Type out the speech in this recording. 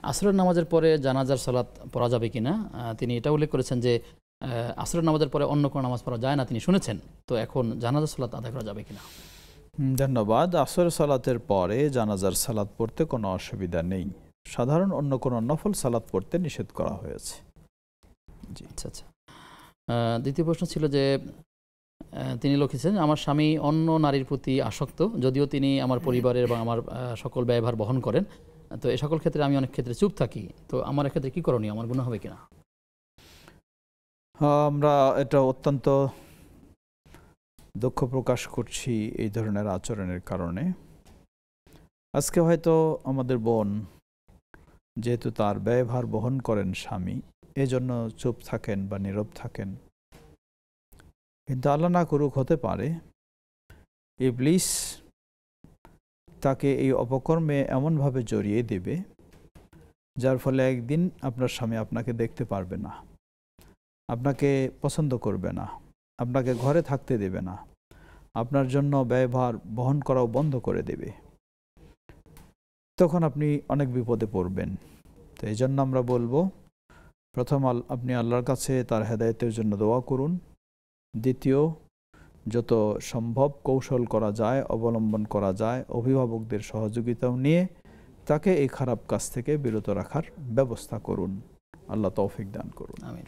আসরের নামাজের পরে জানাজার সালাত পড়া যাবে কিনা, তিনি এটা উল্লেখ করেছেন যে আসরের নামাজের পরে অন্য কোনো নামাজ পড়া যায় না, তিনি শুনেছেন। তো এখন জানাজার সালাত আদায় করা যাবে কিনা? ধন্যবাদ। আসরের সালাতের পরে জানাজার সালাত পড়তে কোনো অসুবিধা নেই। সাধারণ অন্য কোনো নফল সালাত পড়তে নিষেধ করা হয়েছে। জি, আচ্ছা আচ্ছা। দ্বিতীয় প্রশ্ন ছিল যে তিনি লিখেছেন, আমার স্বামী অন্য নারীর প্রতি আসক্ত, যদিও তিনি আমার পরিবারের বা আমার সকল ব্যয়ভার বহন করেন। তো এই সকল ক্ষেত্রে আমি অনেক ক্ষেত্রে চুপ থাকি। তো আমার ক্ষেত্রে কী করণীয়, আমার গুনাহ হবে কিনা? আমরা এটা অত্যন্ত দুঃখ প্রকাশ করছি এই ধরনের আচরণের কারণে। আজকে হয়তো আমাদের বোন, যেহেতু তার ব্যয়ভার বহন করেন স্বামী, এজন্য চুপ থাকেন বা নীরব থাকেন। কিন্তু আল্লাহ না করুক, হতে পারে ইবলিস তাকে এই অপকর্মে এমনভাবে জড়িয়ে দেবে যার ফলে একদিন আপনার স্বামী আপনাকে দেখতে পারবে না, আপনাকে পছন্দ করবে না, আপনাকে ঘরে থাকতে দেবে না, আপনার জন্য ব্যয়ভার বহন করাও বন্ধ করে দেবে। তখন আপনি অনেক বিপদে পড়বেন। তো এই জন্য আমরা বলবো, প্রথম আপনি আল্লাহর কাছে তার হেদায়েতের জন্য দোয়া করুন। দ্বিতীয়, যত সম্ভব কৌশল করা যায়, অবলম্বন করা যায়, অভিভাবকদের সহযোগিতাও নিয়ে তাকে এই খারাপ কাজ থেকে বিরত রাখার ব্যবস্থা করুন। আল্লাহ তৌফিক দান করুন। আমিন।